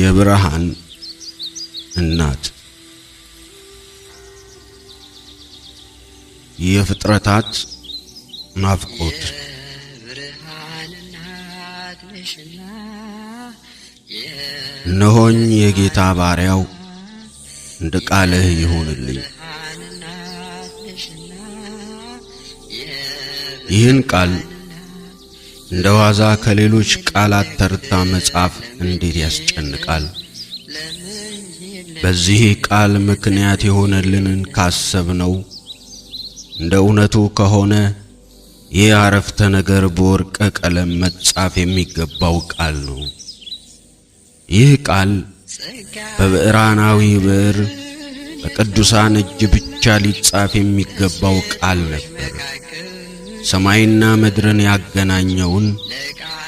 የብርሃን እናት የፍጥረታት ናፍቆት እነሆኝ የጌታ ባሪያው እንደ ቃልህ ይሁንልኝ። ይህን ቃል እንደ ዋዛ ከሌሎች ቃላት ተርታ መጻፍ እንዴት ያስጨንቃል! በዚህ ቃል ምክንያት የሆነልንን ካሰብነው እንደ እውነቱ ከሆነ ይህ አረፍተ ነገር በወርቀ ቀለም መጻፍ የሚገባው ቃል ነው። ይህ ቃል በብዕራናዊ ብዕር በቅዱሳን እጅ ብቻ ሊጻፍ የሚገባው ቃል ነበር። ሰማይና ምድርን ያገናኘውን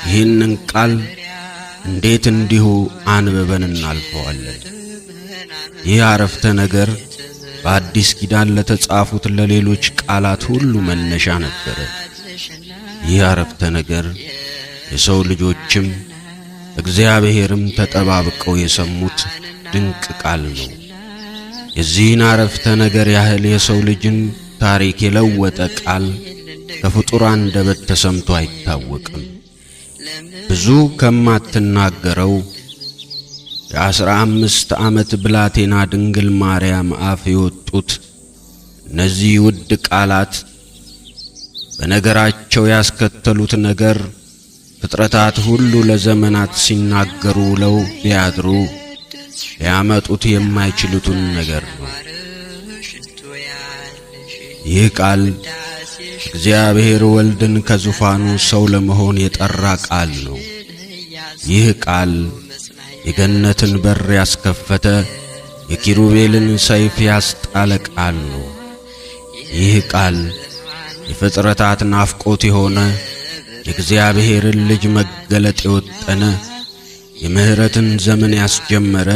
ይህንን ቃል እንዴት እንዲሁ አንብበን እናልፈዋለን? ይህ አረፍተ ነገር በአዲስ ኪዳን ለተጻፉት ለሌሎች ቃላት ሁሉ መነሻ ነበር። ይህ አረፍተ ነገር የሰው ልጆችም እግዚአብሔርም ተጠባብቀው የሰሙት ድንቅ ቃል ነው። የዚህን አረፍተ ነገር ያህል የሰው ልጅን ታሪክ የለወጠ ቃል ከፍጡር አንደበት ተሰምቶ አይታወቅም። ብዙ ከማትናገረው የ15 ዓመት ብላቴና ድንግል ማርያም አፍ የወጡት እነዚህ ውድ ቃላት በነገራቸው ያስከተሉት ነገር ፍጥረታት ሁሉ ለዘመናት ሲናገሩ ውለው ቢያድሩ ሊያመጡት የማይችሉትን ነገር ነው። ይህ ቃል እግዚአብሔር ወልድን ከዙፋኑ ሰው ለመሆን የጠራ ቃል ነው። ይህ ቃል የገነትን በር ያስከፈተ የኪሩቤልን ሰይፍ ያስጣለ ቃል ነው። ይህ ቃል የፍጥረታት ናፍቆት የሆነ የእግዚአብሔርን ልጅ መገለጥ የወጠነ የምህረትን ዘመን ያስጀመረ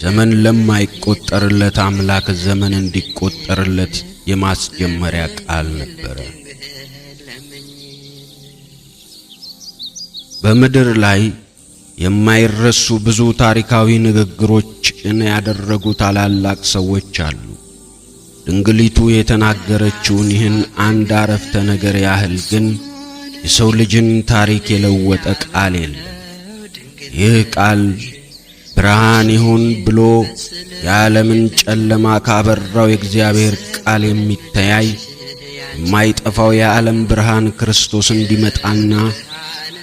ዘመን ለማይቆጠርለት አምላክ ዘመን እንዲቆጠርለት የማስጀመሪያ ቃል ነበር። በምድር ላይ የማይረሱ ብዙ ታሪካዊ ንግግሮችን ያደረጉ ታላላቅ ሰዎች አሉ። ድንግሊቱ የተናገረችውን ይህን አንድ አረፍተ ነገር ያህል ግን የሰው ልጅን ታሪክ የለወጠ ቃል የለም። ይህ ቃል ብርሃን ይሁን ብሎ የዓለምን ጨለማ ካበራው የእግዚአብሔር ቃል የሚተያይ የማይጠፋው የዓለም ብርሃን ክርስቶስ እንዲመጣና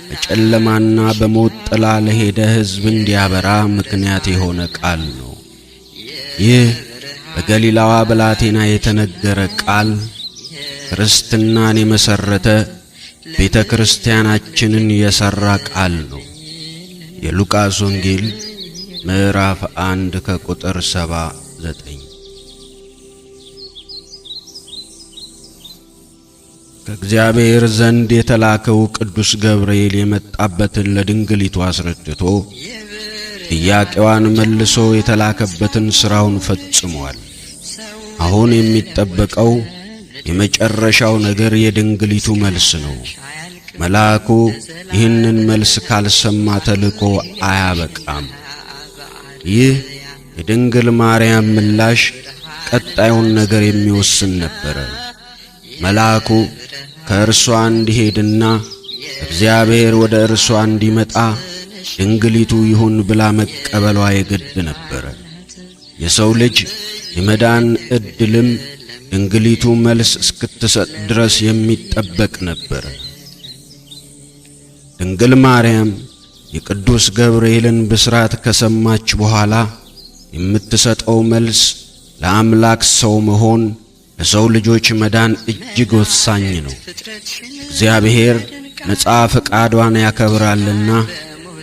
በጨለማና በሞት ጥላ ለሄደ ሕዝብ እንዲያበራ ምክንያት የሆነ ቃል ነው። ይህ በገሊላዋ ብላቴና የተነገረ ቃል ክርስትናን የመሰረተ ቤተ ክርስቲያናችንን የሰራ ቃል ነው። የሉቃስ ወንጌል ምዕራፍ 1 ከቁጥር 79። ከእግዚአብሔር ዘንድ የተላከው ቅዱስ ገብርኤል የመጣበትን ለድንግሊቱ አስረድቶ ጥያቄዋን መልሶ የተላከበትን ሥራውን ፈጽሟል። አሁን የሚጠበቀው የመጨረሻው ነገር የድንግሊቱ መልስ ነው። መልአኩ ይህንን መልስ ካልሰማ ተልኮ አያበቃም። ይህ የድንግል ማርያም ምላሽ ቀጣዩን ነገር የሚወስን ነበር። መልአኩ ከእርሷ እንዲሄድና እግዚአብሔር ወደ እርሷ እንዲመጣ ድንግሊቱ ይሁን ብላ መቀበሏ የግድ ነበር። የሰው ልጅ የመዳን ዕድልም ድንግሊቱ መልስ እስክትሰጥ ድረስ የሚጠበቅ ነበር። ድንግል ማርያም የቅዱስ ገብርኤልን ብስራት ከሰማች በኋላ የምትሰጠው መልስ ለአምላክ ሰው መሆን ለሰው ልጆች መዳን እጅግ ወሳኝ ነው። እግዚአብሔር ነጻ ፈቃዷን ያከብራልና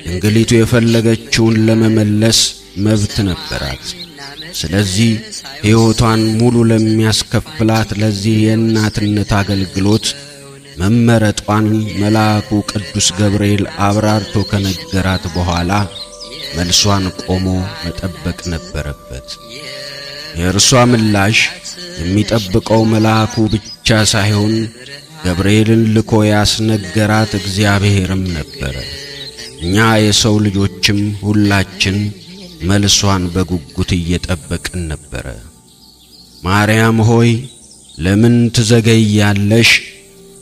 ድንግሊቱ የፈለገችውን ለመመለስ መብት ነበራት። ስለዚህ ሕይወቷን ሙሉ ለሚያስከፍላት ለዚህ የእናትነት አገልግሎት መመረጧን መልአኩ ቅዱስ ገብርኤል አብራርቶ ከነገራት በኋላ መልሷን ቆሞ መጠበቅ ነበረበት። የእርሷ ምላሽ የሚጠብቀው መልአኩ ብቻ ሳይሆን ገብርኤልን ልኮ ያስነገራት እግዚአብሔርም ነበር። እኛ የሰው ልጆችም ሴቶችም ሁላችን መልሷን በጉጉት እየጠበቅን ነበር። ማርያም ሆይ ለምን ትዘገያለሽ?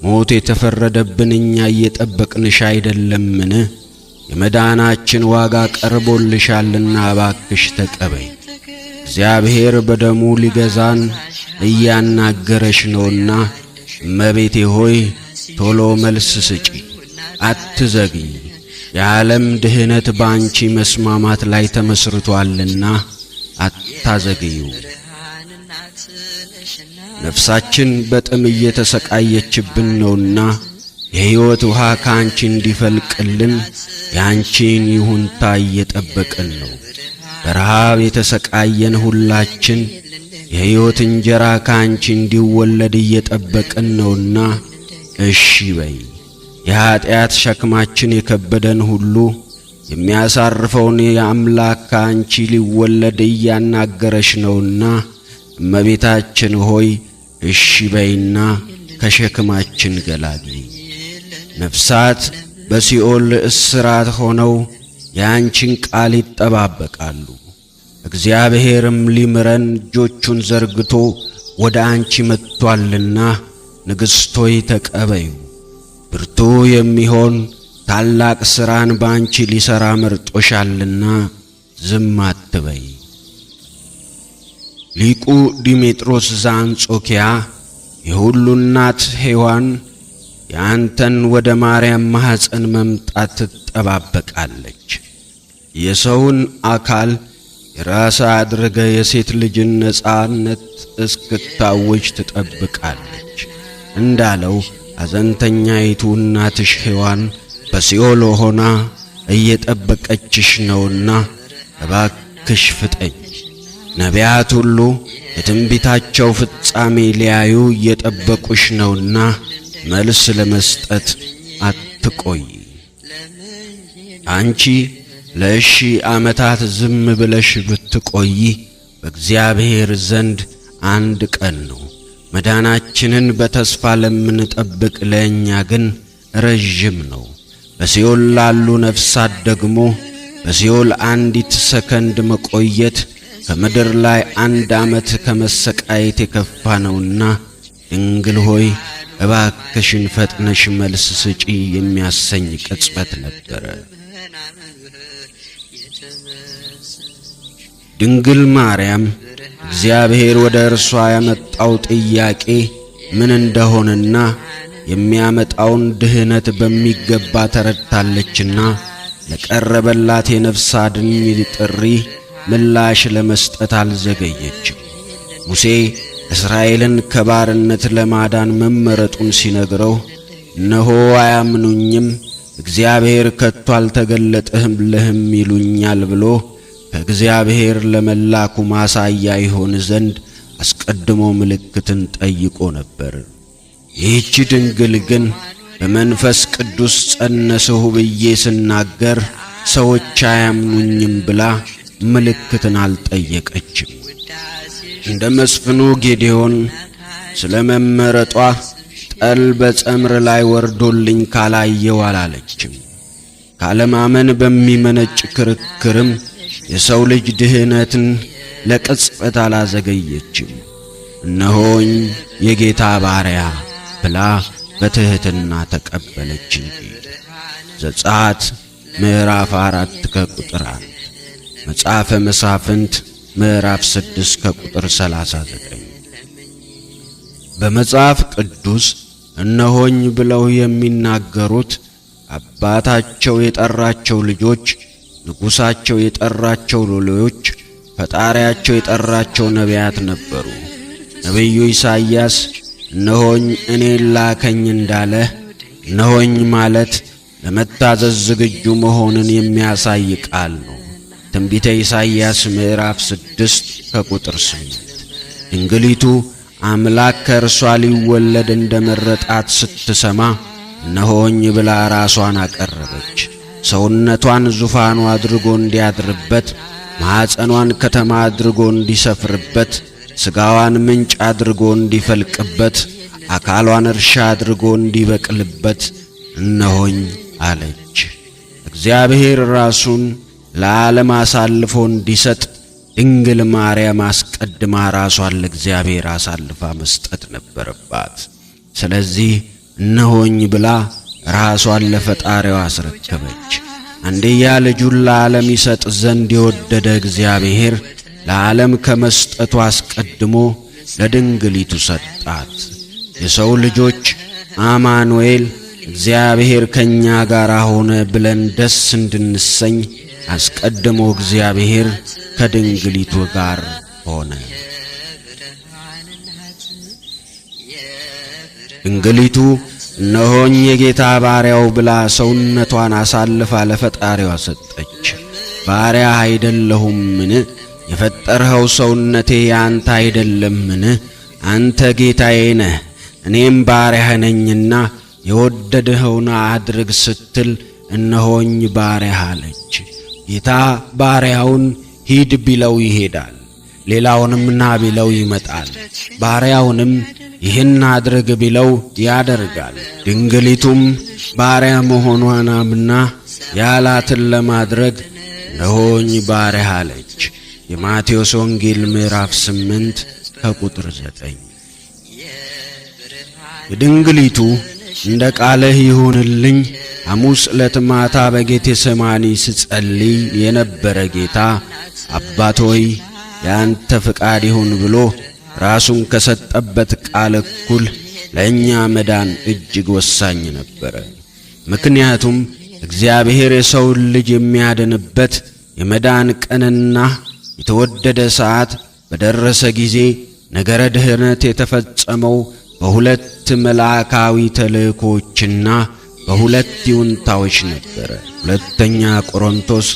ሞት የተፈረደብን እኛ እየጠበቅንሽ አይደለምን? የመዳናችን ዋጋ ቀርቦልሻልና እባክሽ ተቀበይ። እግዚአብሔር በደሙ ሊገዛን እያናገረሽ ነውና እመቤቴ ሆይ ቶሎ መልስ ስጪ፣ አትዘግይ። የዓለም ድህነት ባንቺ መስማማት ላይ ተመስርቷልና አታዘግዩ። ነፍሳችን በጥም እየተሰቃየችብን ነውና የሕይወት ውሃ ካንቺ እንዲፈልቅልን ያንቺን ይሁንታ እየጠበቅን ነው። በረሃብ የተሰቃየን ሁላችን የሕይወት እንጀራ ካንቺ እንዲወለድ እየጠበቅን ነውና እሺ በይ። የኀጢአት ሸክማችን የከበደን ሁሉ የሚያሳርፈውን የአምላክ ካንቺ ሊወለድ እያናገረሽ ነውና እመቤታችን ሆይ እሺ በይና ከሸክማችን ገላጊ። ነፍሳት በሲኦል እስራት ሆነው ያንቺን ቃል ይጠባበቃሉ። እግዚአብሔርም ሊምረን እጆቹን ዘርግቶ ወደ አንቺ መጥቷልና ንግሥት ሆይ ተቀበዩ። ብርቱ የሚሆን ታላቅ ሥራን ባንቺ ሊሠራ መርጦሻልና ዝም አትበይ። ሊቁ ዲሜጥሮስ ዘአንጾኪያ የሁሉ እናት ሔዋን ያንተን ወደ ማርያም ማኅፀን መምጣት ትጠባበቃለች። የሰውን አካል የራስ አድርገ የሴት ልጅን ነጻነት እስክታወጅ ትጠብቃለች እንዳለው አዘንተኛይቱ እናትሽ ሔዋን በሲኦል ሆና እየጠበቀችሽ ነውና እባክሽ ፍጠኝ። ነቢያት ሁሉ የትንቢታቸው ፍጻሜ ሊያዩ እየጠበቁሽ ነውና መልስ ለመስጠት አትቆይ። አንቺ ለሺ ዓመታት ዝም ብለሽ ብትቆይ በእግዚአብሔር ዘንድ አንድ ቀን ነው። መዳናችንን በተስፋ ለምንጠብቅ ለእኛ ግን ረዥም ነው። በሲኦል ላሉ ነፍሳት ደግሞ በሲኦል አንዲት ሰከንድ መቆየት ከምድር ላይ 1 ዓመት ከመሰቃየት የከፋ ነውና ድንግል ሆይ እባክሽን ፈጥነሽ መልስ ስጪ የሚያሰኝ ቅጽበት ነበረ። ድንግል ማርያም እግዚአብሔር ወደ እርሷ ያመጣው ጥያቄ ምን እንደሆነና የሚያመጣውን ድህነት በሚገባ ተረድታለችና ለቀረበላት የነፍስ አድን ጥሪ ምላሽ ለመስጠት አልዘገየችም። ሙሴ እስራኤልን ከባርነት ለማዳን መመረጡን ሲነግረው እነሆ አያምኑኝም፣ እግዚአብሔር ከቶ አልተገለጠህም ይሉኛል ብሎ ከእግዚአብሔር ለመላኩ ማሳያ ይሆን ዘንድ አስቀድሞ ምልክትን ጠይቆ ነበር። ይህች ድንግል ግን በመንፈስ ቅዱስ ጸነስሁ ብዬ ስናገር ሰዎች አያምኑኝም ብላ ምልክትን አልጠየቀችም። እንደ መስፍኑ ጌዴዎን ስለ መመረጧ ጠል በጸምር ላይ ወርዶልኝ ካላየው አላለችም። ካለማመን በሚመነጭ ክርክርም የሰው ልጅ ድህነትን ለቅጽበት አላዘገየችም። እነሆኝ የጌታ ባሪያ ብላ በትሕትና ተቀበለች እንጂ። ዘጸአት ምዕራፍ 4 ከቁጥር 1፣ መጽሐፈ መሳፍንት ምዕራፍ 6 ከቁጥር 39። በመጽሐፍ ቅዱስ እነሆኝ ብለው የሚናገሩት አባታቸው የጠራቸው ልጆች፣ ንጉሣቸው የጠራቸው ሎሌዎች፣ ፈጣሪያቸው የጠራቸው ነቢያት ነበሩ። ነቢዩ ኢሳይያስ እነሆኝ እኔን ላከኝ እንዳለ እነሆኝ ማለት ለመታዘዝ ዝግጁ መሆንን የሚያሳይ ቃል ነው። ትንቢተ ኢሳይያስ ምዕራፍ 6 ከቁጥር 8። ድንግሊቱ አምላክ ከእርሷ ሊወለድ እንደመረጣት ስትሰማ እነሆኝ ብላ ራሷን አቀረበች። ሰውነቷን ዙፋኑ አድርጎ እንዲያድርበት፣ ማኅፀኗን ከተማ አድርጎ እንዲሰፍርበት፣ ሥጋዋን ምንጭ አድርጎ እንዲፈልቅበት፣ አካሏን እርሻ አድርጎ እንዲበቅልበት እነሆኝ አለች። እግዚአብሔር ራሱን ለዓለም አሳልፎ እንዲሰጥ ድንግል ማርያም አስቀድማ ራሷን ለእግዚአብሔር አሳልፋ መስጠት ነበረባት። ስለዚህ እነሆኝ ብላ ራሷን ለፈጣሪዋ አስረከበች። አንድያ ልጁን ለዓለም ይሰጥ ዘንድ የወደደ እግዚአብሔር ለዓለም ከመስጠቱ አስቀድሞ ለድንግሊቱ ሰጣት። የሰው ልጆች አማኑኤል እግዚአብሔር ከኛ ጋር ሆነ ብለን ደስ እንድንሰኝ አስቀድሞ እግዚአብሔር ከድንግሊቱ ጋር ሆነ። ድንግሊቱ እነሆኝ የጌታ ባሪያው ብላ ሰውነቷን አሳልፋ ለፈጣሪዋ ሰጠች። ባሪያ አይደለሁምን? የፈጠርኸው ሰውነቴ ያንተ አይደለምን? አንተ ጌታዬ ነህ፣ እኔም ባሪያህ ነኝና የወደድኸውን አድርግ ስትል እነሆኝ ባሪያህ አለች። ጌታ ባሪያውን ሂድ ቢለው ይሄዳል፣ ሌላውንም ና ቢለው ይመጣል። ባሪያውንም ይህን አድርግ ቢለው ያደርጋል። ድንግሊቱም ባሪያ መሆኗን አምና ያላትን ለማድረግ እነሆኝ ባሪያህ አለች። የማቴዎስ ወንጌል ምዕራፍ 8 ከቁጥር 9። የድንግሊቱ እንደ ቃልህ ይሁንልኝ ሐሙስ ዕለት ማታ በጌቴሰማኒ ስጸልይ የነበረ ጌታ አባት ሆይ ያንተ ፍቃድ ይሁን ብሎ ራሱን ከሰጠበት ቃል እኩል ለእኛ መዳን እጅግ ወሳኝ ነበረ። ምክንያቱም እግዚአብሔር የሰውን ልጅ የሚያድንበት የመዳን ቀንና የተወደደ ሰዓት በደረሰ ጊዜ ነገረ ድኅነት የተፈጸመው በሁለት መልአካዊ ተልእኮችና በሁለት ይሁንታዎች ነበረ። ሁለተኛ ቆሮንቶስ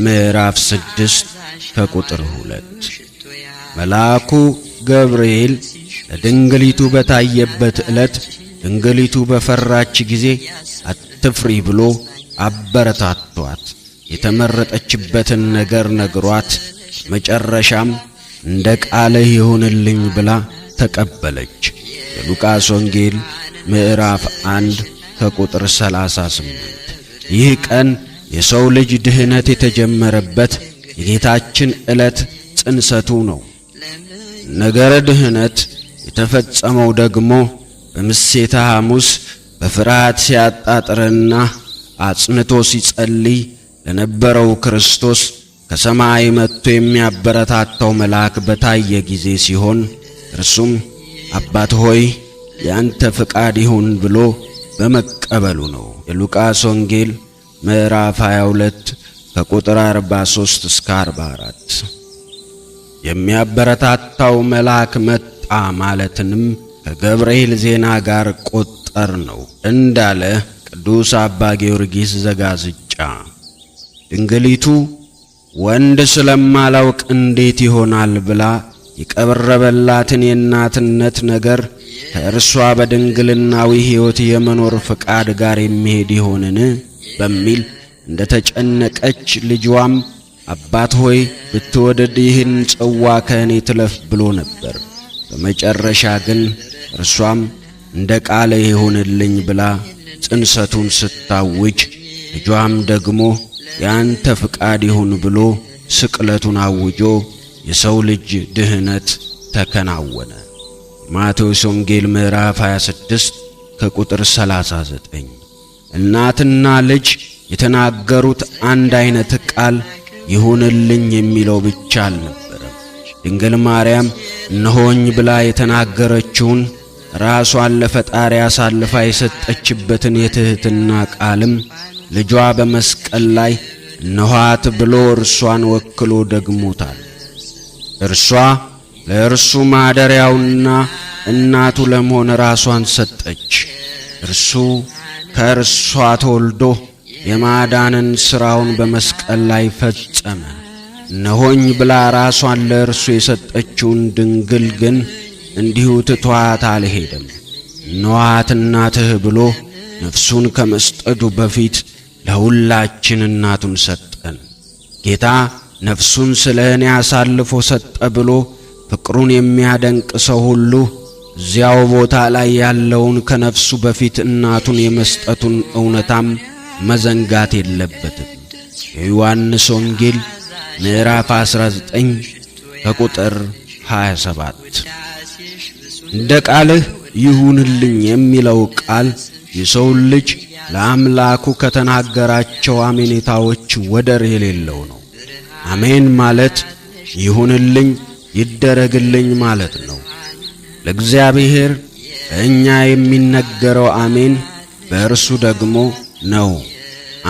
ምዕራፍ 6 ከቁጥር 2። መልአኩ ገብርኤል ለድንግሊቱ በታየበት ዕለት ድንግሊቱ በፈራች ጊዜ አትፍሪ ብሎ አበረታቷት የተመረጠችበትን ነገር ነግሯት መጨረሻም እንደ ቃልህ ይሁንልኝ ብላ ተቀበለች። የሉቃስ ወንጌል ምዕራፍ 1 ከቁጥር 38። ይህ ቀን የሰው ልጅ ድኅነት የተጀመረበት የጌታችን ዕለት ጽንሰቱ ነው። ነገረ ድኅነት የተፈጸመው ደግሞ በምሴተ ሐሙስ በፍርሃት ሲያጣጥርና አጽንቶ ሲጸልይ ለነበረው ክርስቶስ ከሰማይ መጥቶ የሚያበረታታው መልአክ በታየ ጊዜ ሲሆን እርሱም አባት ሆይ ያንተ ፍቃድ ይሁን ብሎ በመቀበሉ ነው። የሉቃስ ወንጌል ምዕራፍ 22 ከቁጥር 43 እስከ 44። የሚያበረታታው መልአክ መጣ ማለትንም ከገብርኤል ዜና ጋር ቆጠር ነው እንዳለ ቅዱስ አባ ጊዮርጊስ ዘጋስጫ። ድንግሊቱ ወንድ ስለማላውቅ እንዴት ይሆናል ብላ የቀረበላትን የእናትነት ነገር ከእርሷ በድንግልናዊ ሕይወት የመኖር ፍቃድ ጋር የሚሄድ ይሆንን በሚል እንደ ተጨነቀች ልጇም አባት ሆይ ብትወደድ ይህን ጽዋ ከእኔ ትለፍ ብሎ ነበር። በመጨረሻ ግን እርሷም እንደ ቃል ይሁንልኝ ብላ ጽንሰቱን ስታውጅ ልጇም ደግሞ ያንተ ፍቃድ ይሁን ብሎ ስቅለቱን አውጆ የሰው ልጅ ድኅነት ተከናወነ። ማቴዎስ ወንጌል ምዕራፍ 26 ከቁጥር 39። እናትና ልጅ የተናገሩት አንድ አይነት ቃል ይሁንልኝ የሚለው ብቻ አልነበረም። ድንግል ማርያም እነሆኝ ብላ የተናገረችውን ራሷን ለፈጣሪ አሳልፋ የሰጠችበትን የትሕትና ቃልም ልጇ በመስቀል ላይ እነኋት ብሎ እርሷን ወክሎ ደግሞታል። እርሷ ለእርሱ ማደሪያውና እናቱ ለመሆን ራሷን ሰጠች። እርሱ ከእርሷ ተወልዶ የማዳንን ሥራውን በመስቀል ላይ ፈጸመ። እነሆኝ ብላ ራሷን ለእርሱ የሰጠችውን ድንግል ግን እንዲሁ ትቷት አልሄደም። እነኋት እናትህ ብሎ ነፍሱን ከመስጠቱ በፊት ለሁላችን እናቱን ሰጠን። ጌታ ነፍሱን ስለ እኔ አሳልፎ ሰጠ ብሎ ፍቅሩን የሚያደንቅ ሰው ሁሉ እዚያው ቦታ ላይ ያለውን ከነፍሱ በፊት እናቱን የመስጠቱን እውነታም መዘንጋት የለበትም። የዮሐንስ ወንጌል ምዕራፍ 19 ከቁጥር 27። እንደ ቃልህ ይሁንልኝ የሚለው ቃል የሰው ልጅ ለአምላኩ ከተናገራቸው አሜኔታዎች ወደር የሌለው ነው። አሜን ማለት ይሁንልኝ ይደረግልኝ ማለት ነው። ለእግዚአብሔር በእኛ የሚነገረው አሜን በእርሱ ደግሞ ነው።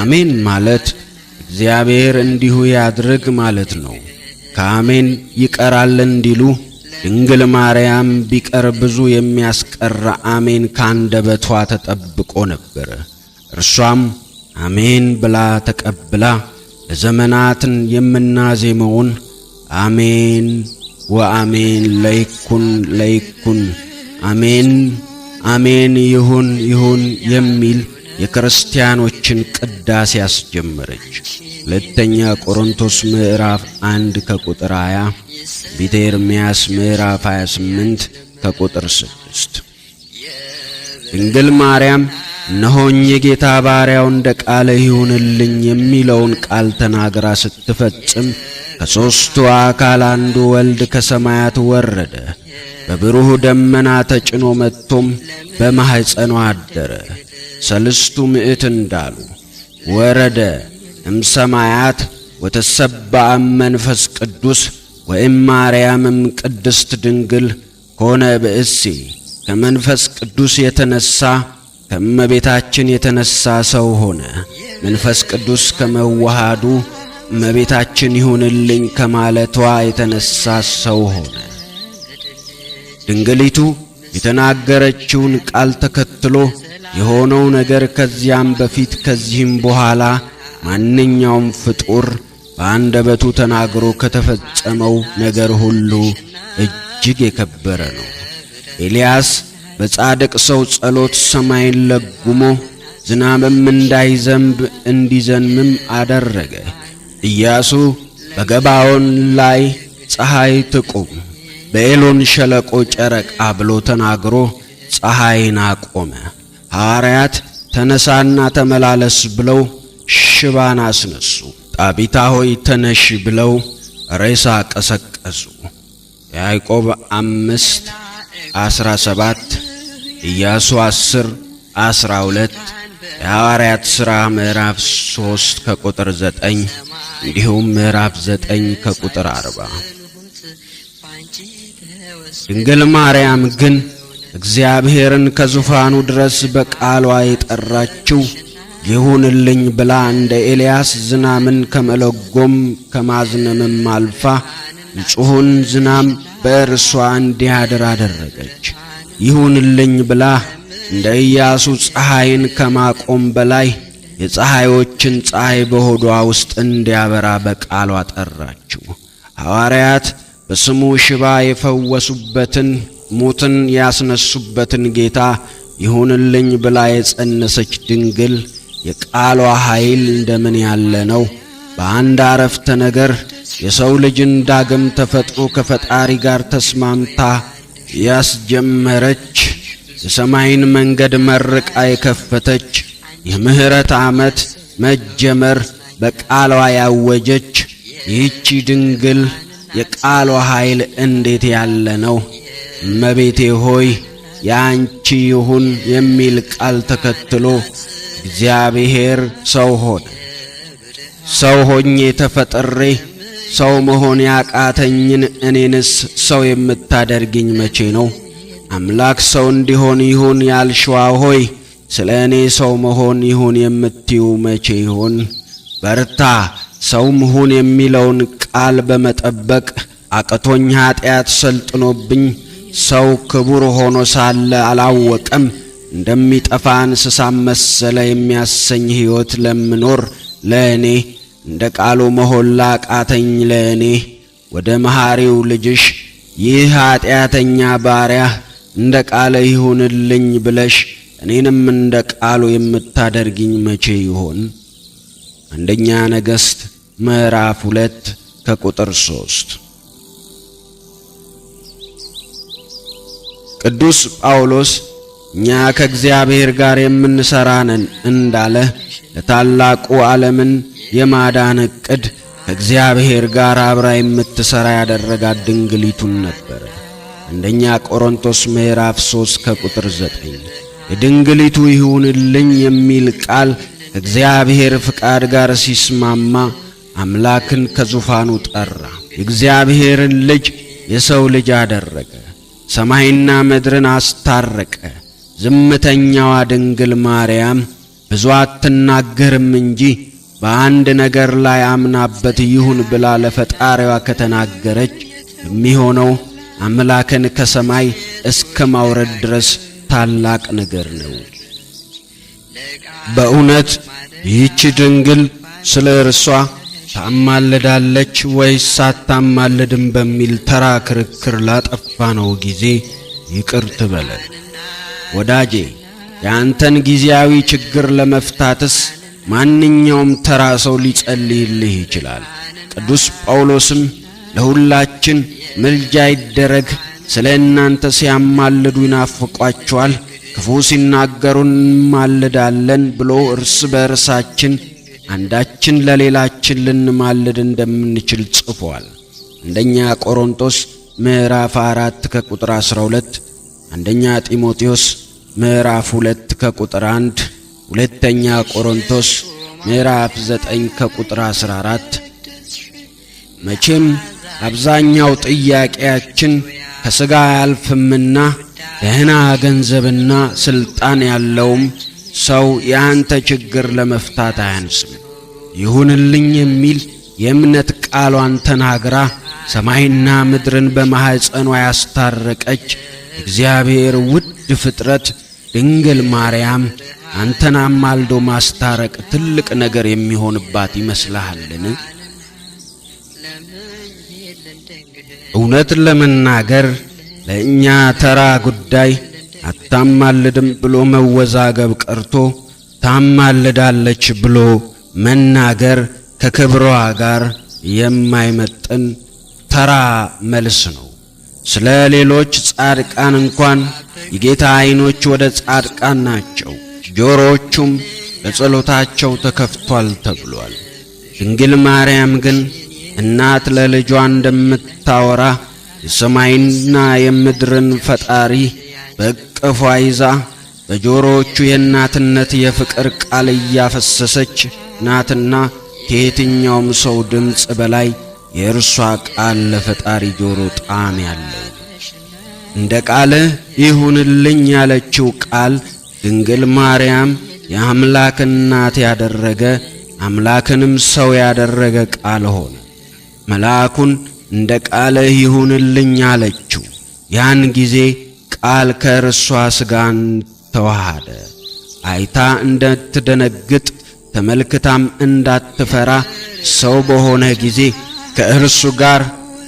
አሜን ማለት እግዚአብሔር እንዲሁ ያድርግ ማለት ነው። ከአሜን ይቀራል እንዲሉ ድንግል ማርያም ቢቀር ብዙ የሚያስቀራ አሜን ካንደበቷ ተጠብቆ ነበር። እርሷም አሜን ብላ ተቀብላ ለዘመናትን የምናዜመውን አሜን ወአሜን ለይኩን ለይኩን አሜን አሜን ይሁን ይሁን የሚል የክርስቲያኖችን ቅዳሴ ያስጀመረች። ሁለተኛ ቆሮንቶስ ምዕራፍ 1 ከቁጥር 20፣ ትንቢተ ኤርምያስ ምዕራፍ 28 ከቁጥር 6። ድንግል ማርያም እነሆኝ የጌታ ባሪያው እንደ ቃል ይሁንልኝ የሚለውን ቃል ተናግራ ስትፈጽም ከሦስቱ አካል አንዱ ወልድ ከሰማያት ወረደ፣ በብሩህ ደመና ተጭኖ መጥቶም በማኅፀኗ አደረ። ሰልስቱ ምዕት እንዳሉ ወረደ እምሰማያት ወተሰብአ መንፈስ ቅዱስ ወእማርያምም ቅድስት ድንግል ኮነ ብእሲ። ከመንፈስ ቅዱስ የተነሣ ከእመቤታችን የተነሣ ሰው ሆነ። መንፈስ ቅዱስ ከመዋሃዱ እመቤታችን ይሁንልኝ ከማለቷ የተነሣ ሰው ሆነ። ድንግሊቱ የተናገረችውን ቃል ተከትሎ የሆነው ነገር ከዚያም በፊት ከዚህም በኋላ ማንኛውም ፍጡር በአንደበቱ ተናግሮ ከተፈጸመው ነገር ሁሉ እጅግ የከበረ ነው። ኤልያስ በጻድቅ ሰው ጸሎት ሰማይን ለጉሞ ዝናብም እንዳይዘንብ እንዲዘንምም አደረገ። ኢያሱ በገባዖን ላይ ፀሐይ ትቁም፣ በኤሎን ሸለቆ ጨረቃ ብሎ ተናግሮ ፀሐይን አቆመ። ሐዋርያት ተነሳና ተመላለስ ብለው ሽባን አስነሱ። ጣቢታ ሆይ ተነሽ ብለው ሬሳ ቀሰቀሱ። ያዕቆብ 5:17፣ ኢያሱ 10:12፣ የሐዋርያት ሥራ ምዕራፍ 3 ከቁጥር 9 እንዲሁም ምዕራፍ 9 ከቁጥር 40። ድንግል ማርያም ግን እግዚአብሔርን ከዙፋኑ ድረስ በቃሏ የጠራችው ይሁንልኝ ብላ እንደ ኤልያስ ዝናምን ከመለጎም ከማዝነምም አልፋ ንጹሑን ዝናም በእርሷ እንዲያድር አደረገች። ይሁንልኝ ብላ እንደ ኢያሱ ፀሐይን ከማቆም በላይ የፀሐዮችን ፀሐይ በሆዷ ውስጥ እንዲያበራ በቃሏ ጠራችው። ሐዋርያት በስሙ ሽባ የፈወሱበትን ሙትን ያስነሱበትን ጌታ ይሁንልኝ ብላ የጸነሰች ድንግል የቃሏ ኃይል እንደምን ያለ ነው! በአንድ አረፍተ ነገር የሰው ልጅን ዳግም ተፈጥሮ ከፈጣሪ ጋር ተስማምታ ያስጀመረች፣ የሰማይን መንገድ መርቃ የከፈተች፣ የምህረት ዓመት መጀመር በቃሏ ያወጀች ይህቺ ድንግል የቃሏ ኃይል እንዴት ያለ ነው! እመቤቴ ሆይ ያንቺ ይሁን የሚል ቃል ተከትሎ እግዚአብሔር ሰው ሆነ። ሰው ሆኜ ተፈጥሬ ሰው መሆን ያቃተኝን እኔንስ ሰው የምታደርግኝ መቼ ነው? አምላክ ሰው እንዲሆን ይሁን ያልሽዋ ሆይ ስለ እኔ ሰው መሆን ይሁን የምትዩ መቼ ይሆን? በርታ ሰውም ሁን የሚለውን ቃል በመጠበቅ አቅቶኝ ኃጢአት ሰልጥኖብኝ ሰው ክቡር ሆኖ ሳለ አላወቀም እንደሚጠፋ እንስሳ መሰለ የሚያሰኝ ሕይወት ለምኖር ለእኔ እንደ ቃሉ መሆን ላቃተኝ ለእኔ ወደ መሐሪው ልጅሽ ይህ ኃጢአተኛ ባሪያ እንደ ቃለ ይሁንልኝ ብለሽ እኔንም እንደ ቃሉ የምታደርግኝ መቼ ይሆን? አንደኛ ነገሥት ምዕራፍ 2 ከቁጥር 3። ቅዱስ ጳውሎስ እኛ ከእግዚአብሔር ጋር የምንሠራ ነን እንዳለ ለታላቁ ዓለምን የማዳን ዕቅድ ከእግዚአብሔር ጋር አብራ የምትሠራ ያደረጋት ድንግሊቱን ነበረ። አንደኛ ቆሮንቶስ ምዕራፍ 3 ከቁጥር 9። የድንግሊቱ ይሁንልኝ የሚል ቃል ከእግዚአብሔር ፍቃድ ጋር ሲስማማ አምላክን ከዙፋኑ ጠራ። የእግዚአብሔርን ልጅ የሰው ልጅ አደረገ። ሰማይና ምድርን አስታረቀ። ዝምተኛዋ ድንግል ማርያም ብዙ አትናገርም እንጂ በአንድ ነገር ላይ አምናበት ይሁን ብላ ለፈጣሪዋ ከተናገረች የሚሆነው አምላክን ከሰማይ እስከ ማውረድ ድረስ ታላቅ ነገር ነው። በእውነት ይህች ድንግል ስለ እርሷ ታማልዳለች ወይስ አታማልድም በሚል ተራ ክርክር ላጠፋነው ጊዜ ይቅር ትበለን። ወዳጄ፣ የአንተን ጊዜያዊ ችግር ለመፍታትስ ማንኛውም ተራ ሰው ሊጸልይልህ ይችላል። ቅዱስ ጳውሎስም ለሁላችን ምልጃ ይደረግ፣ ስለ እናንተ ሲያማልዱ ይናፍቋቸዋል፣ ክፉ ሲናገሩን እንማልዳለን ብሎ እርስ በርሳችን አንዳችን ለሌላችን ልንማልድ እንደምንችል ጽፏል። አንደኛ ቆሮንቶስ ምዕራፍ 4 ከቁጥር 12፣ አንደኛ ጢሞቴዎስ ምዕራፍ 2 ከቁጥር 1፣ ሁለተኛ ቆሮንቶስ ምዕራፍ 9 ከቁጥር 14። መቼም አብዛኛው ጥያቄያችን ከሥጋ አያልፍምና ደህና ገንዘብና ሥልጣን ያለውም ሰው የአንተ ችግር ለመፍታት አያንስም። ይሁንልኝ የሚል የእምነት ቃሏን ተናግራ ሰማይና ምድርን በማኅፀኗ ያስታረቀች እግዚአብሔር ውድ ፍጥረት ድንግል ማርያም አንተን አማልዶ ማስታረቅ ትልቅ ነገር የሚሆንባት ይመስልሃልን? እውነት ለመናገር ለእኛ ተራ ጉዳይ አታማልድም ብሎ መወዛገብ ቀርቶ ታማልዳለች ብሎ መናገር ከክብሯ ጋር የማይመጥን ተራ መልስ ነው። ስለ ሌሎች ጻድቃን እንኳን የጌታ ዓይኖች ወደ ጻድቃን ናቸው፣ ጆሮዎቹም ለጸሎታቸው ተከፍቷል ተብሏል። ድንግል ማርያም ግን እናት ለልጇ እንደምታወራ የሰማይና የምድርን ፈጣሪ በእቅፏ ይዛ በጆሮዎቹ የእናትነት የፍቅር ቃል እያፈሰሰች ናትና ከየትኛውም ሰው ድምፅ በላይ የእርሷ ቃል ለፈጣሪ ጆሮ ጣዕም ያለው። እንደ ቃልህ ይሁንልኝ ያለችው ቃል ድንግል ማርያም የአምላክ እናት ያደረገ አምላክንም ሰው ያደረገ ቃል ሆነ። መልአኩን እንደ ቃልህ ይሁንልኝ አለችው። ያን ጊዜ ቃል ከእርሷ ሥጋን ተዋሃደ። አይታ እንዳትደነግጥ ተመልክታም እንዳትፈራ ሰው በሆነ ጊዜ ከእርሱ ጋር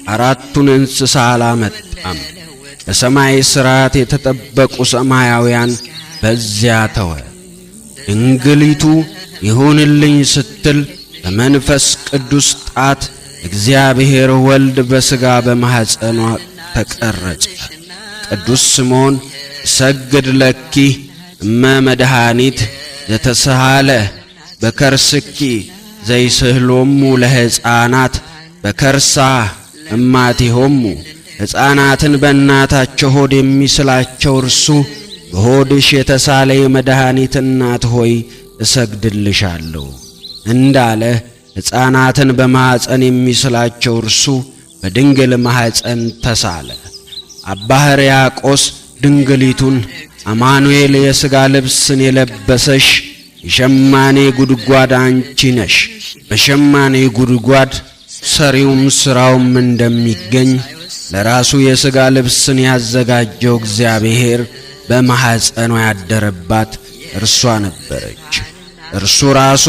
አራቱን እንስሳ አላመጣም። በሰማይ ሥርዓት የተጠበቁ ሰማያውያን በዚያ ተወ። ድንግሊቱ ይሁንልኝ ስትል በመንፈስ ቅዱስ ጣት እግዚአብሔር ወልድ በሥጋ በማኅፀኗ ተቀረጸ። ቅዱስ ስምዖን እሰግድ ለኪ እመ መድኃኒት ዘተሰሃለ በከርስኪ ዘይስህሎሙ ለሕፃናት በከርሳ እማቲሆሙ። ሕፃናትን በእናታቸው ሆድ የሚስላቸው እርሱ በሆድሽ የተሳለ የመድኃኒት እናት ሆይ እሰግድልሻለሁ እንዳለ ሕፃናትን በማኅፀን የሚስላቸው እርሱ በድንግል ማኅፀን ተሳለ። አባ ሕርያቆስ ድንግሊቱን አማኑኤል የሥጋ ልብስን የለበሰሽ የሸማኔ ጉድጓድ አንቺ ነሽ፣ በሸማኔ ጉድጓድ ሰሪውም ሥራውም እንደሚገኝ ለራሱ የሥጋ ልብስን ያዘጋጀው እግዚአብሔር በማኅፀኗ ያደረባት እርሷ ነበረች። እርሱ ራሱ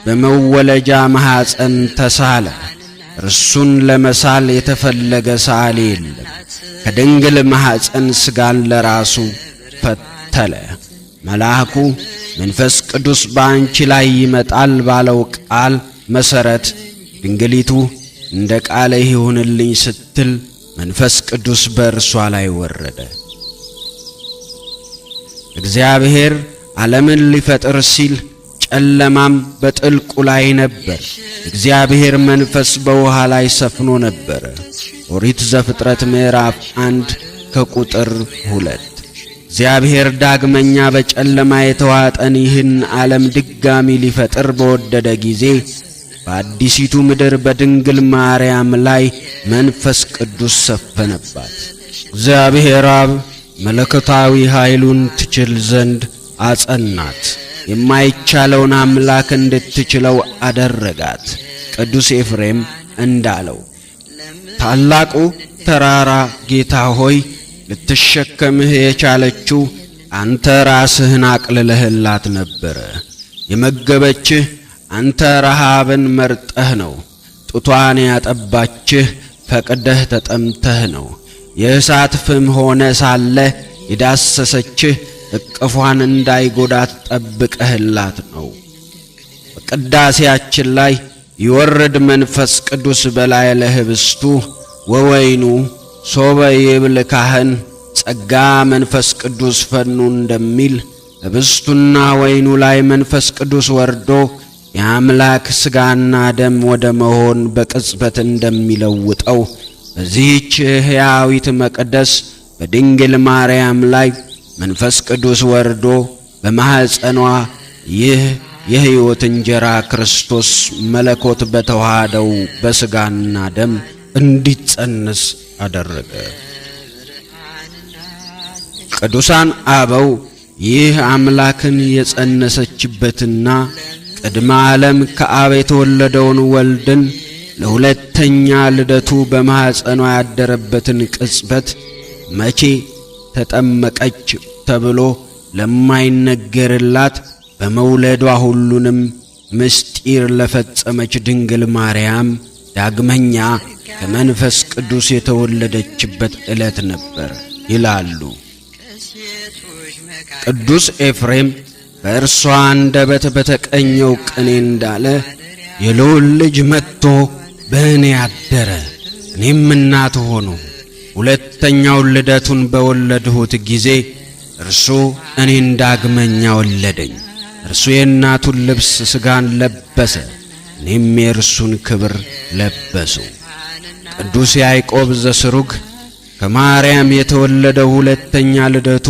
በመወለጃ ማኅፀን ተሳለ። እርሱን ለመሳል የተፈለገ ሰዓሊ የለም። ከድንግል ማኅፀን ሥጋን ለራሱ ፈተለ። መልአኩ መንፈስ ቅዱስ በአንቺ ላይ ይመጣል ባለው ቃል መሠረት ድንግሊቱ እንደ ቃልህ ይሁንልኝ ስትል መንፈስ ቅዱስ በእርሷ ላይ ወረደ። እግዚአብሔር ዓለምን ሊፈጥር ሲል ጨለማም በጥልቁ ላይ ነበር። እግዚአብሔር መንፈስ በውሃ ላይ ሰፍኖ ነበር። ኦሪት ዘፍጥረት ምዕራፍ 1 ከቁጥር 2። እግዚአብሔር ዳግመኛ በጨለማ የተዋጠን ይህን ዓለም ድጋሚ ሊፈጥር በወደደ ጊዜ በአዲሲቱ ምድር በድንግል ማርያም ላይ መንፈስ ቅዱስ ሰፈነባት። እግዚአብሔር አብ መለኮታዊ ኃይሉን ትችል ዘንድ አጸናት። የማይቻለውን አምላክ እንድትችለው አደረጋት። ቅዱስ ኤፍሬም እንዳለው ታላቁ ተራራ ጌታ ሆይ ልትሸከምህ የቻለችው አንተ ራስህን አቅልለህላት ነበረ። የመገበችህ አንተ ረሃብን መርጠህ ነው። ጡቷን ያጠባችህ ፈቅደህ ተጠምተህ ነው። የእሳት ፍም ሆነ ሳለ የዳሰሰችህ እቅፏን እንዳይጎዳት ጠብቀህላት ነው። በቅዳሴያችን ላይ ይወርድ መንፈስ ቅዱስ በላይ ለህብስቱ ወወይኑ ሶበ ይብል ካህን ጸጋ መንፈስ ቅዱስ ፈኑ እንደሚል ህብስቱና ወይኑ ላይ መንፈስ ቅዱስ ወርዶ የአምላክ ሥጋና ደም ወደ መሆን በቅጽበት እንደሚለውጠው በዚህች ሕያዊት መቅደስ በድንግል ማርያም ላይ መንፈስ ቅዱስ ወርዶ በማኅፀኗ ይህ የሕይወት እንጀራ ክርስቶስ መለኮት በተዋሃደው በሥጋና ደም እንዲጸነስ አደረገ። ቅዱሳን አበው ይህ አምላክን የጸነሰችበትና ቅድመ ዓለም ከአብ የተወለደውን ወልድን ለሁለተኛ ልደቱ በማኅፀኗ ያደረበትን ቅጽበት መቼ ተጠመቀች ተብሎ ለማይነገርላት በመውለዷ ሁሉንም ምስጢር ለፈጸመች ድንግል ማርያም ዳግመኛ ከመንፈስ ቅዱስ የተወለደችበት ዕለት ነበር ይላሉ። ቅዱስ ኤፍሬም በእርሷ አንደበት በተቀኘው ቅኔ እንዳለ የልዑል ልጅ መጥቶ በእኔ አደረ፣ እኔም እናት ሆኖ ሁለተኛውን ልደቱን በወለድሁት ጊዜ እርሱ እኔን ዳግመኛ ወለደኝ። እርሱ የእናቱን ልብስ ሥጋን ለበሰ፣ እኔም የእርሱን ክብር ለበሱ። ቅዱስ ያዕቆብ ዘስሩግ ከማርያም የተወለደው ሁለተኛ ልደቱ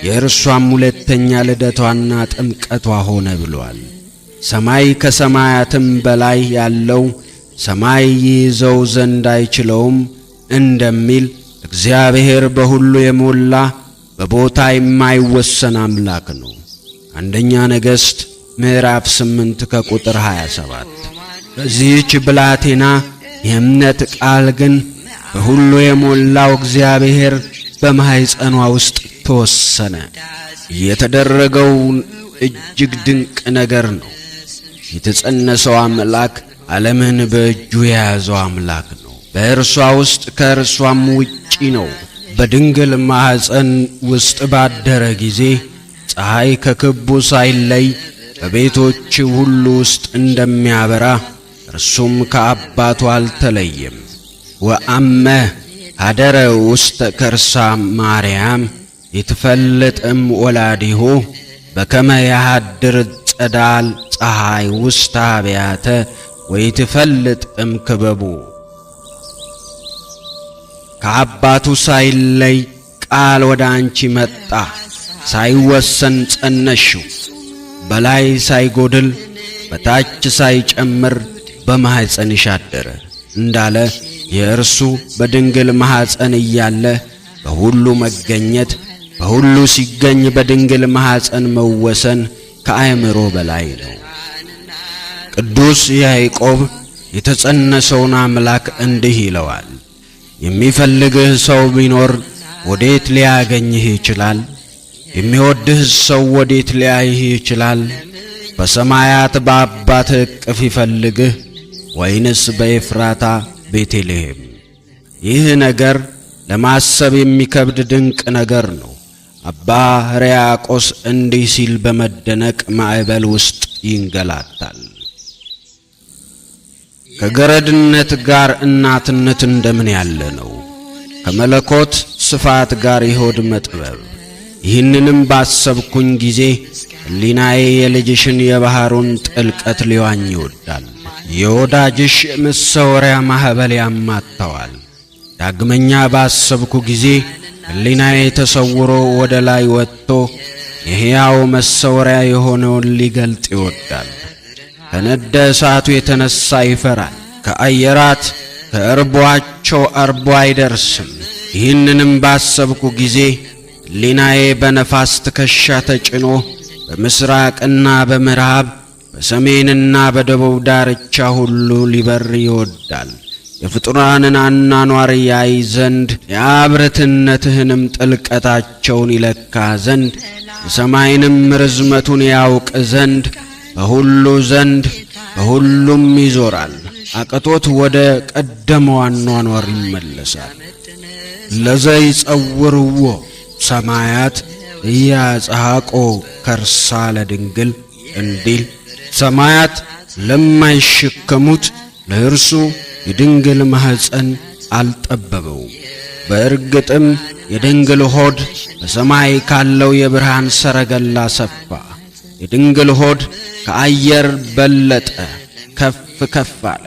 የእርሷም ሁለተኛ ልደቷና ጥምቀቷ ሆነ ብሏል። ሰማይ ከሰማያትም በላይ ያለው ሰማይ ይይዘው ዘንድ አይችለውም እንደሚል እግዚአብሔር በሁሉ የሞላ በቦታ የማይወሰን አምላክ ነው። አንደኛ ነገሥት ምዕራፍ 8 ከቁጥር 27። በዚህች ብላቴና የእምነት ቃል ግን በሁሉ የሞላው እግዚአብሔር በማኅፀኗ ውስጥ ተወሰነ። የተደረገው እጅግ ድንቅ ነገር ነው። የተጸነሰው አምላክ ዓለምን በእጁ የያዘው አምላክ ነው። በእርሷ ውስጥ ከእርሷም ውጪ ነው። በድንግል ማኅፀን ውስጥ ባደረ ጊዜ ፀሐይ ከክቡ ሳይለይ በቤቶች ሁሉ ውስጥ እንደሚያበራ እርሱም ከአባቱ አልተለየም። ወአመ ሀደረ ውስተ ከርሳ ማርያም ይትፈልጥም ወላዲሁ በከመ ያሃድር ጸዳል ፀሐይ ውስተ አብያተ ወይትፈልጥም ክበቡ። ከአባቱ ሳይለይ ቃል ወደ አንቺ መጣ፣ ሳይወሰን ጸነሽው፣ በላይ ሳይጎድል በታች ሳይጨምር በማኅፀንሽ አደረ እንዳለ የእርሱ በድንግል ማኅፀን እያለ በሁሉ መገኘት፣ በሁሉ ሲገኝ በድንግል ማኅፀን መወሰን ከአእምሮ በላይ ነው። ቅዱስ ያዕቆብ የተጸነሰውን አምላክ እንዲህ ይለዋል፣ የሚፈልግህ ሰው ቢኖር ወዴት ሊያገኝህ ይችላል? የሚወድህ ሰው ወዴት ሊያይህ ይችላል? በሰማያት በአባትህ እቅፍ ይፈልግህ ወይንስ በኤፍራታ ቤተልሔም? ይህ ነገር ለማሰብ የሚከብድ ድንቅ ነገር ነው። አባ ሕርያቆስ እንዲህ ሲል በመደነቅ ማዕበል ውስጥ ይንገላታል። ከገረድነት ጋር እናትነት እንደምን ያለ ነው! ከመለኮት ስፋት ጋር የሆድ መጥበብ፣ ይህንንም ባሰብኩኝ ጊዜ ሕሊናዬ የልጅሽን የባሕሩን ጥልቀት ሊዋኝ ይወዳል። የወዳጅሽ መሰወሪያ ማኅበል ያማተዋል። ዳግመኛ ባሰብኩ ጊዜ ሕሊናዬ ተሰውሮ ወደ ላይ ወጥቶ የሕያው መሰወሪያ የሆነውን ሊገልጥ ይወዳል። ከነደ እሳቱ የተነሣ ይፈራል። ከአየራት ከእርቧቸው አርቦ አይደርስም። ይህንንም ባሰብኩ ጊዜ ሕሊናዬ በነፋስ ትከሻ ተጭኖ በምሥራቅና በምዕራብ በሰሜንና በደቡብ ዳርቻ ሁሉ ሊበር ይወዳል። የፍጡራንን አኗኗር ያይ ዘንድ የአብረትነትህንም ጥልቀታቸውን ይለካ ዘንድ የሰማይንም ርዝመቱን ያውቅ ዘንድ በሁሉ ዘንድ በሁሉም ይዞራል። አቅቶት ወደ ቀደመው አኗኗር ይመለሳል። ለዘይጸውርዎ ሰማያት ኢያጽሐቆ ከርሳ ለድንግል እንዲል ሰማያት ለማይሸከሙት ለእርሱ የድንግል ማኅፀን አልጠበበውም። በእርግጥም የድንግል ሆድ በሰማይ ካለው የብርሃን ሰረገላ ሰፋ። የድንግል ሆድ ከአየር በለጠ፣ ከፍ ከፍ አለ፣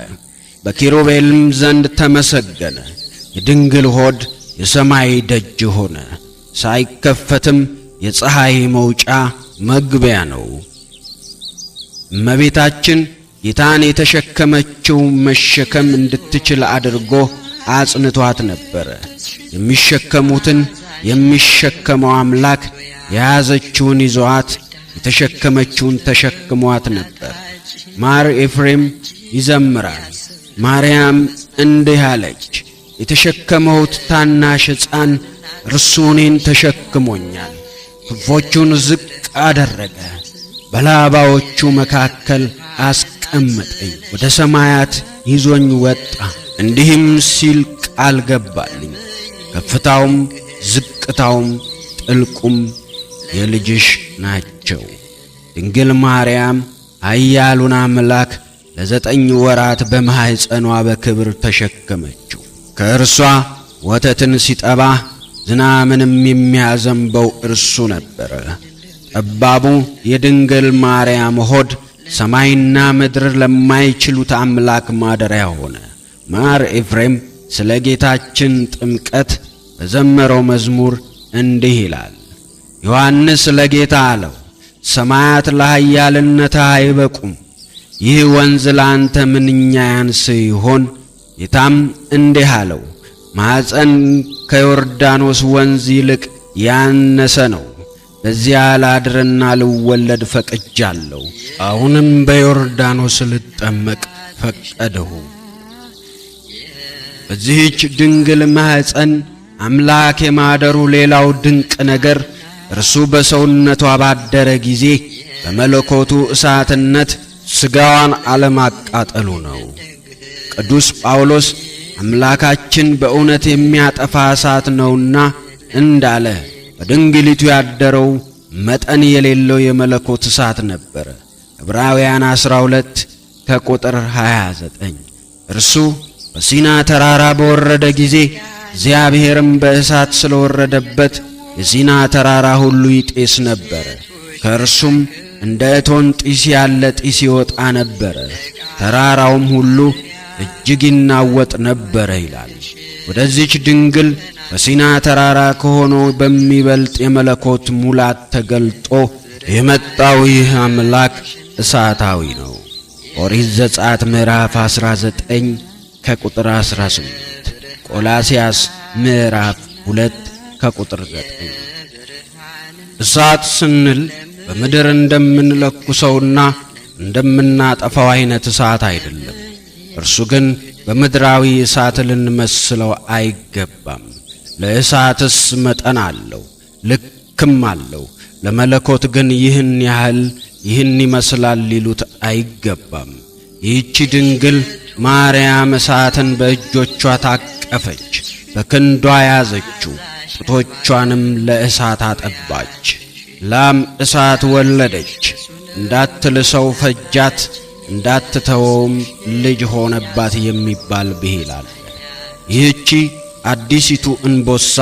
በኪሩቤልም ዘንድ ተመሰገነ። የድንግል ሆድ የሰማይ ደጅ ሆነ፣ ሳይከፈትም የፀሐይ መውጫ መግቢያ ነው። እመቤታችን ጌታን የተሸከመችው መሸከም እንድትችል አድርጎ አጽንቷት ነበረ። የሚሸከሙትን የሚሸከመው አምላክ የያዘችውን ይዟት የተሸከመችውን ተሸክሟት ነበር። ማር ኤፍሬም ይዘምራል። ማርያም እንዲህ አለች፣ የተሸከመሁት ታናሽ ሕፃን እርሱ እኔን ተሸክሞኛል። ክንፎቹን ዝቅ አደረገ፣ በላባዎቹ መካከል አስቀመጠኝ፣ ወደ ሰማያት ይዞኝ ወጣ። እንዲህም ሲል ቃል ገባልኝ፣ ከፍታውም ዝቅታውም ጥልቁም የልጅሽ ናቸው። ድንግል ማርያም ኃያሉን አምላክ ለ9 ወራት በማኅፀኗ በክብር ተሸከመችው። ከእርሷ ወተትን ሲጠባ ዝናምንም የሚያዘንበው እርሱ ነበረ። ጠባቡ የድንግል ማርያም ሆድ ሰማይና ምድር ለማይችሉት አምላክ ማደሪያ ሆነ። ማር ኤፍሬም ስለ ጌታችን ጥምቀት በዘመረው መዝሙር እንዲህ ይላል። ዮሐንስ ለጌታ አለው፣ ሰማያት ለኃያልነትህ አይበቁም፣ ይህ ወንዝ ለአንተ ምንኛ ያንስ ይሆን? ጌታም እንዲህ አለው፣ ማኅፀን ከዮርዳኖስ ወንዝ ይልቅ ያነሰ ነው። በዚያ ላድርና ልወለድ ፈቅጃለሁ። አሁንም በዮርዳኖስ ልጠመቅ ፈቀድሁ። በዚህች ድንግል ማኅፀን አምላክ የማደሩ ሌላው ድንቅ ነገር እርሱ በሰውነቷ ባደረ ጊዜ በመለኮቱ እሳትነት ሥጋዋን አለማቃጠሉ ነው። ቅዱስ ጳውሎስ አምላካችን በእውነት የሚያጠፋ እሳት ነውና እንዳለ በድንግሊቱ ያደረው መጠን የሌለው የመለኮት እሳት ነበረ። ዕብራውያን 12 ከቁጥር 29። እርሱ በሲና ተራራ በወረደ ጊዜ እግዚአብሔርም በእሳት ስለወረደበት የሲና ተራራ ሁሉ ይጤስ ነበረ። ከእርሱም እንደ እቶን ጢስ ያለ ጢስ ይወጣ ነበረ። ተራራውም ሁሉ እጅግ ይናወጥ ነበረ ይላል። ወደዚች ድንግል በሲና ተራራ ከሆነው በሚበልጥ የመለኮት ሙላት ተገልጦ የመጣው ይህ አምላክ እሳታዊ ነው። ኦሪት ዘጸአት ምዕራፍ 19 ከቁጥር 18፣ ቆላስያስ ምዕራፍ 2 ከቁጥር 9። እሳት ስንል በምድር እንደምንለኩሰውና እንደምናጠፋው አይነት እሳት አይደለም። እርሱ ግን በምድራዊ እሳት ልንመስለው አይገባም። ለእሳትስ መጠን አለው፣ ልክም አለው። ለመለኮት ግን ይህን ያህል ይህን ይመስላል ሊሉት አይገባም። ይህች ድንግል ማርያም እሳትን በእጆቿ ታቀፈች፣ በክንዷ ያዘችው፣ ጡቶቿንም ለእሳት አጠባች። ላም እሳት ወለደች፣ እንዳትልሰው ፈጃት፣ እንዳትተወውም ልጅ ሆነባት የሚባል ብሂል አለ። ይህቺ አዲሲቱ እንቦሳ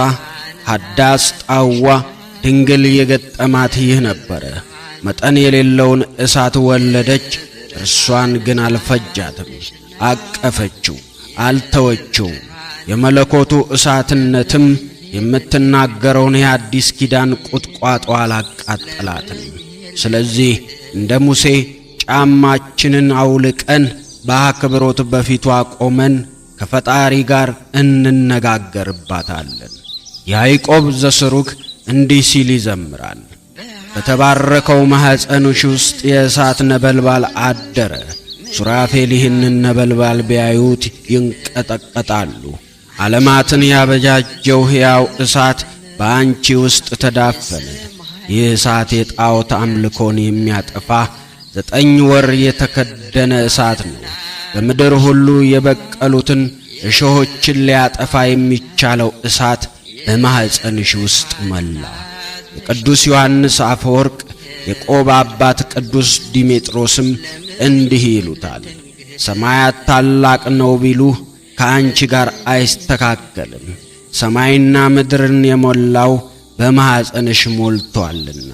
ሐዳስ ጣዋ ድንግል የገጠማት ይህ ነበረ። መጠን የሌለውን እሳት ወለደች። እርሷን ግን አልፈጃትም፣ አቀፈችው፣ አልተወችው። የመለኮቱ እሳትነትም የምትናገረውን የአዲስ ኪዳን ቁጥቋጦ አላቃጠላትም። ስለዚህ እንደ ሙሴ ጫማችንን አውልቀን በአክብሮት በፊቷ ቆመን ከፈጣሪ ጋር እንነጋገርባታለን። ያዕቆብ ዘስሩግ እንዲህ ሲል ይዘምራል። በተባረከው ማኅፀንሽ ውስጥ የእሳት ነበልባል አደረ። ሱራፌል ይህንን ነበልባል ቢያዩት ይንቀጠቀጣሉ። ዓለማትን ያበጃጀው ሕያው እሳት በአንቺ ውስጥ ተዳፈነ። ይህ እሳት የጣዖት አምልኮን የሚያጠፋ 9 ወር የተከደነ እሳት ነው። በምድር ሁሉ የበቀሉትን እሾሆችን ሊያጠፋ የሚቻለው እሳት በማኅፀንሽ ውስጥ መላ። የቅዱስ ዮሐንስ አፈወርቅ የቆብ አባት ቅዱስ ዲሜጥሮስም እንዲህ ይሉታል። ሰማያት ታላቅ ነው ቢሉህ ከአንቺ ጋር አይስተካከልም። ሰማይና ምድርን የሞላው በማኅፀንሽ ሞልቶአልና።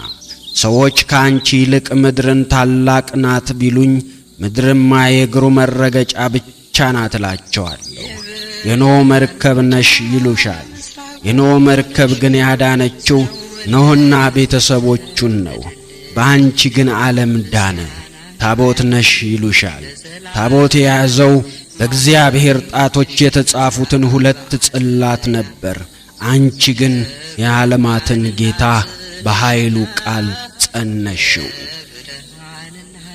ሰዎች ከአንቺ ይልቅ ምድርን ታላቅ ናት ቢሉኝ ምድርማ የእግሩ መረገጫ ብቻ ናት እላቸዋለሁ። የኖኅ መርከብ ነሽ ይሉሻል። የኖኅ መርከብ ግን ያዳነችው ኖኅና ቤተሰቦቹን ነው። በአንቺ ግን ዓለም ዳነ። ታቦት ነሽ ይሉሻል። ታቦት የያዘው በእግዚአብሔር ጣቶች የተጻፉትን 2 ጽላት ነበር። አንቺ ግን የዓለማትን ጌታ በኃይሉ ቃል ጸነሽው።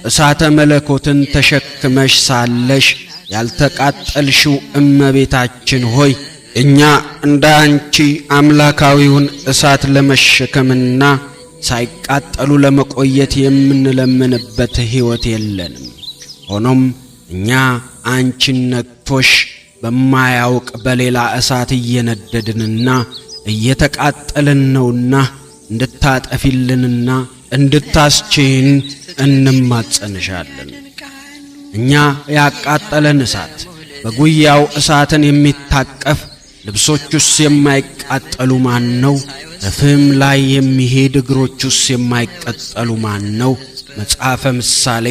እሳተ መለኮትን ተሸክመሽ ሳለሽ ያልተቃጠልሽው እመቤታችን ሆይ እኛ እንደ አንቺ አምላካዊውን እሳት ለመሸከምና ሳይቃጠሉ ለመቆየት የምንለምንበት ሕይወት የለንም። ሆኖም እኛ አንቺን ነክቶሽ በማያውቅ በሌላ እሳት እየነደድንና እየተቃጠልን ነውና እንድታጠፊልንና እንድታስችይን እንማጸንሻለን። እኛ ያቃጠለን እሳት በጉያው እሳትን የሚታቀፍ ልብሶቹስ የማይቃጠሉ ማን ነው? በፍም ላይ የሚሄድ እግሮቹስ የማይቀጠሉ ማን ነው? መጽሐፈ ምሳሌ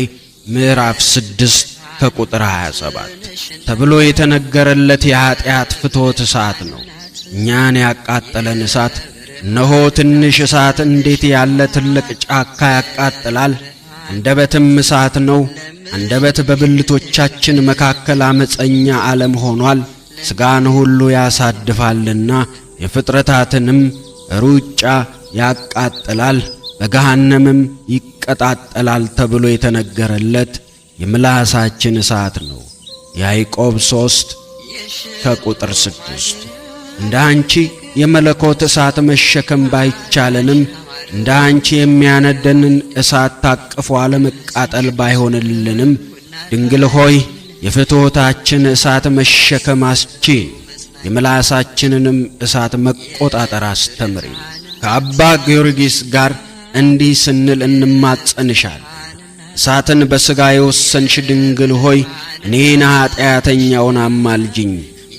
ምዕራፍ 6 ከቁጥር 27 ተብሎ የተነገረለት የኀጢአት ፍትወት እሳት ነው። እኛን ያቃጠለን እሳት እነሆ ትንሽ እሳት እንዴት ያለ ትልቅ ጫካ ያቃጥላል! አንደበትም እሳት ነው። አንደበት በብልቶቻችን መካከል አመፀኛ ዓለም ሆኗል። ሥጋን ሁሉ ያሳድፋልና የፍጥረታትንም ሩጫ ያቃጥላል፣ በገሃነምም ይቀጣጠላል ተብሎ የተነገረለት የምላሳችን እሳት ነው። ያዕቆብ 3 ከቁጥር 6 እንደ አንቺ የመለኮት እሳት መሸከም ባይቻለንም እንደ አንቺ የሚያነደንን እሳት ታቅፎ አለመቃጠል ባይሆንልንም ድንግል ሆይ የፍትወታችን እሳት መሸከም አስችይን፣ የምላሳችንንም እሳት መቆጣጠር አስተምሪ። ከአባ ጊዮርጊስ ጋር እንዲህ ስንል እንማጸንሻል። እሳትን በሥጋ የወሰንሽ ድንግል ሆይ እኔን ኀጢአተኛውን አማልጅኝ።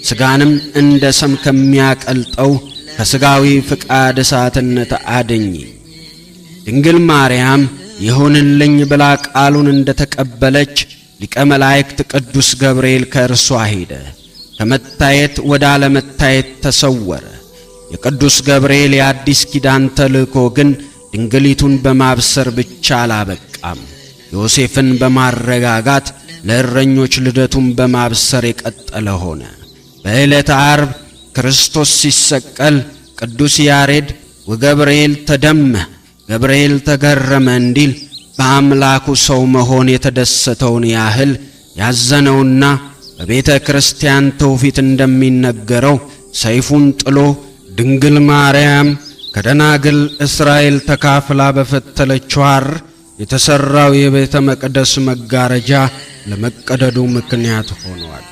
ሥጋንም እንደ ሰም ከሚያቀልጠው ከሥጋዊ ፍቃድ እሳትነት አድኝ። ድንግል ማርያም ይሁንልኝ ብላ ቃሉን እንደ ተቀበለች ሊቀ መላእክት ቅዱስ ገብርኤል ከእርሷ ሄደ። ከመታየት ወደ አለመታየት ተሰወረ። የቅዱስ ገብርኤል የአዲስ ኪዳን ተልእኮ ግን ድንግሊቱን በማብሰር ብቻ አላበቃም። ዮሴፍን በማረጋጋት ለእረኞች ልደቱን በማብሰር የቀጠለ ሆነ። በዕለተ ዓርብ ክርስቶስ ሲሰቀል ቅዱስ ያሬድ ወገብርኤል ተደመ ገብርኤል ተገረመ እንዲል በአምላኩ ሰው መሆን የተደሰተውን ያህል ያዘነውና በቤተ ክርስቲያን ትውፊት እንደሚነገረው ሰይፉን ጥሎ ድንግል ማርያም ከደናግል እስራኤል ተካፍላ በፈተለችው ሐር የተሠራው የቤተ መቅደስ መጋረጃ ለመቀደዱ ምክንያት ሆኗል።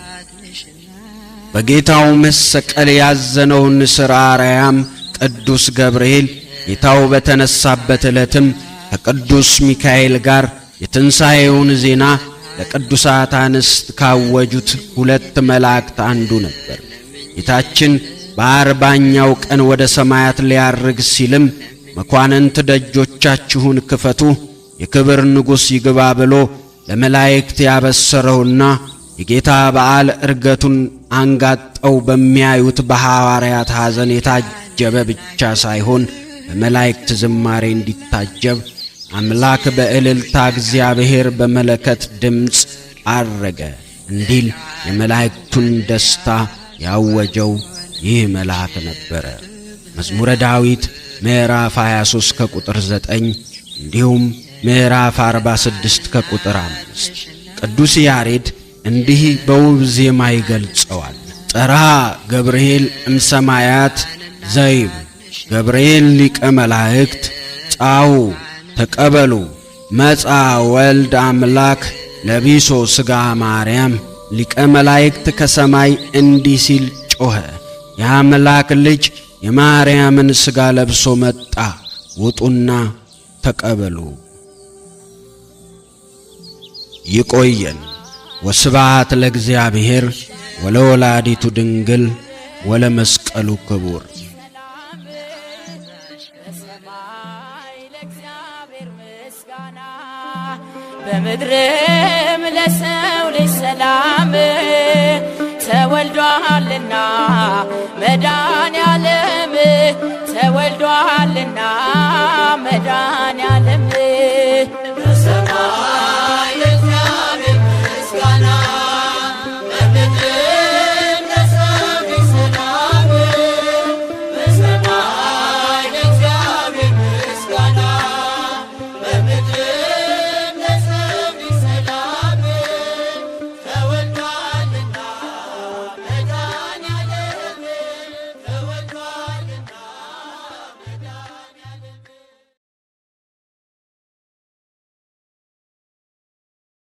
በጌታው መሰቀል ያዘነውን ንስር አርያም ቅዱስ ገብርኤል ጌታው በተነሳበት ዕለትም ከቅዱስ ሚካኤል ጋር የትንሣኤውን ዜና ለቅዱሳት አንስት ካወጁት 2 መላእክት አንዱ ነበር። ጌታችን በ40ኛው ቀን ወደ ሰማያት ሊያርግ ሲልም መኳንንት ደጆቻችሁን ክፈቱ የክብር ንጉሥ ይግባ ብሎ ለመላእክት ያበሰረውና የጌታ በዓል ዕርገቱን አንጋጠው በሚያዩት በሐዋርያት ሐዘን የታጀበ ብቻ ሳይሆን በመላእክት ዝማሬ እንዲታጀብ አምላክ በእልልታ እግዚአብሔር በመለከት ድምፅ አረገ እንዲል የመላእክቱን ደስታ ያወጀው ይህ መልአክ ነበረ። መዝሙረ ዳዊት ምዕራፍ 23 ከቁጥር 9 እንዲሁም ምዕራፍ 46 ከቁጥር 5። ቅዱስ ያሬድ እንዲህ በውብ ዜማ ይገልጸዋል። ጠራ ገብርኤል እምሰማያት ዘይብ ገብርኤል ሊቀ መላእክት ጻኡ ተቀበሉ መጻ ወልድ አምላክ ለቢሶ ሥጋ ማርያም። ሊቀ መላእክት ከሰማይ እንዲህ ሲል ጮኸ፣ የአምላክ ልጅ የማርያምን ሥጋ ለብሶ መጣ፣ ውጡና ተቀበሉ። ይቆየን። ወስብሐት ለእግዚአብሔር ወለወላዲቱ ድንግል ወለመስቀሉ ክቡር። በምድርም ለሰው ልጅ ሰላም ተወልዷልና መድኃኔዓለም ተወልዷልና መድኃኔዓለም